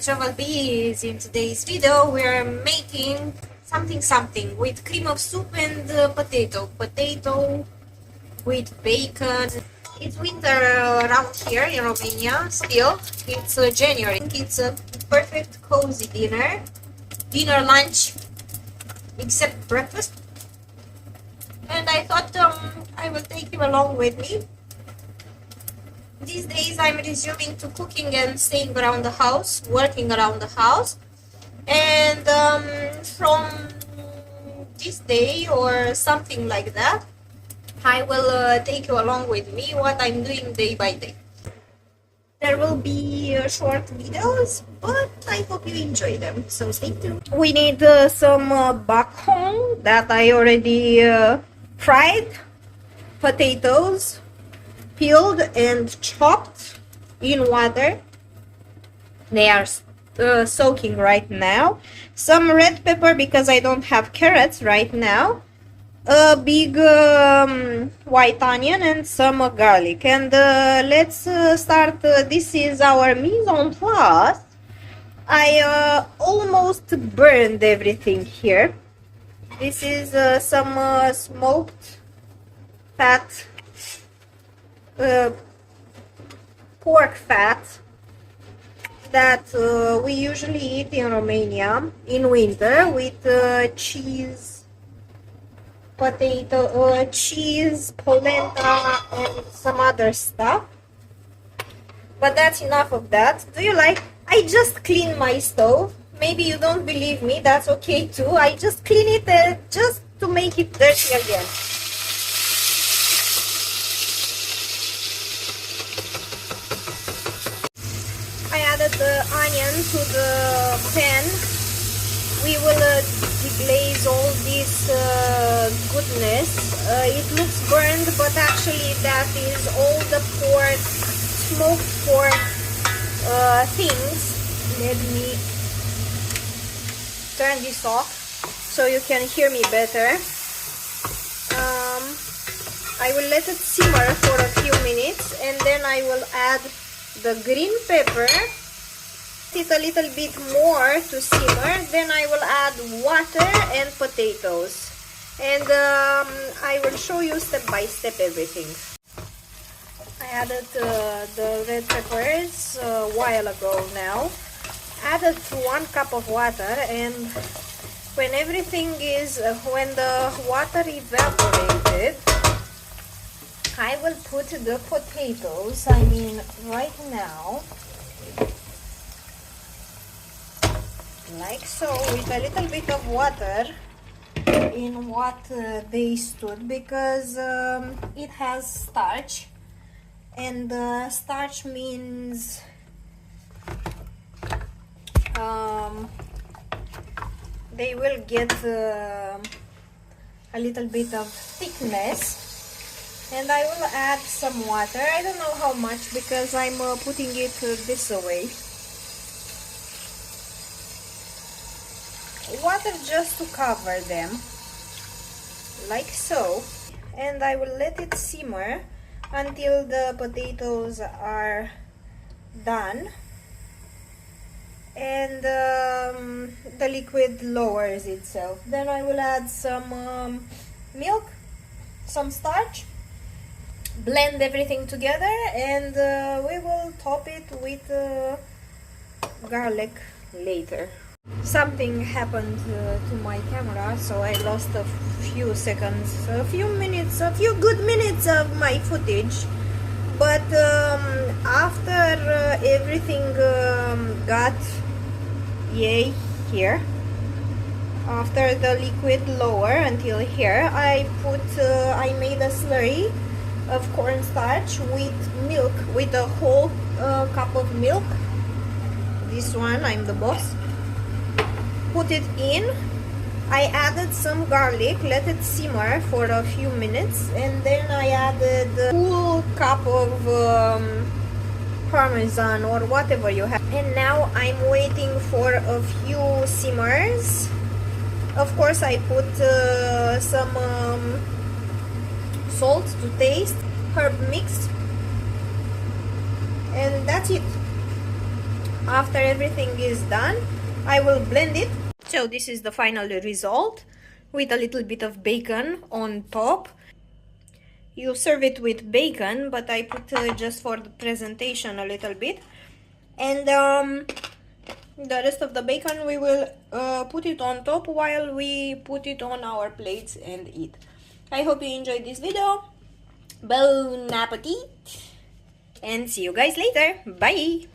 Travel Bees. In today's video we're making something with cream of soup and potato with bacon. It's winter around here in Romania still. It's January. I think it's a perfect cozy dinner lunch, except breakfast. And I thought I will take you along with me. These days I'm resuming to cooking and staying around the house, working around the house. And from this day or something like that, I will take you along with me what I'm doing day by day. There will be short videos, but I hope you enjoy them, so stay tuned. We need some bacon that I already fried, potatoes, peeled and chopped in water. They are soaking right now. Some red pepper because I don't have carrots right now. A big white onion and some garlic. And let's start. This is our mise en place. I almost burned everything here. This is some smoked fat, pork fat that we usually eat in Romania in winter with cheese, potato, cheese, polenta, and some other stuff. But that's enough of that. Do you like? I just cleaned my stove. Maybe you don't believe me. That's okay too. I just clean it just to make it dirty again. I added the onion to the pan. We will deglaze all this goodness. It looks burned, but actually that is all the pork, smoked pork things. Let me turn this off so you can hear me better. I will let it simmer for a few minutes and then I will add the green pepper. It a little bit more to simmer, then I will add water and potatoes, and I will show you step by step everything. I added the red peppers a while ago now. Added 1 cup of water, and when everything is when the water evaporated, I will put the potatoes, I mean right now, like so, with a little bit of water in what they stood, because it has starch, and starch means they will get a little bit of thickness. And I will add some water. I don't know how much because I'm putting it this way. Water just to cover them, like so. And I will let it simmer until the potatoes are done. And the liquid lowers itself. Then I will add some milk, some starch. Blend everything together, and we will top it with garlic later. Something happened to my camera, so I lost a few seconds, a few minutes, a few good minutes of my footage. But after everything got here, after the liquid lower until here, I made a slurry of cornstarch with milk, with a whole cup of milk. This one, I'm the boss. Put it in. I added some garlic, let it simmer for a few minutes, and then I added a full cup of parmesan or whatever you have. And now I'm waiting for a few simmers. Of course, I put some salt to taste, herb mix, and that's it. After everything is done, I will blend it. So this is the final result with a little bit of bacon on top. You serve it with bacon, but I put just for the presentation a little bit. And the rest of the bacon we will put it on top while we put it on our plates and eat. I hope you enjoyed this video. Bon appetit! And see you guys later. Bye!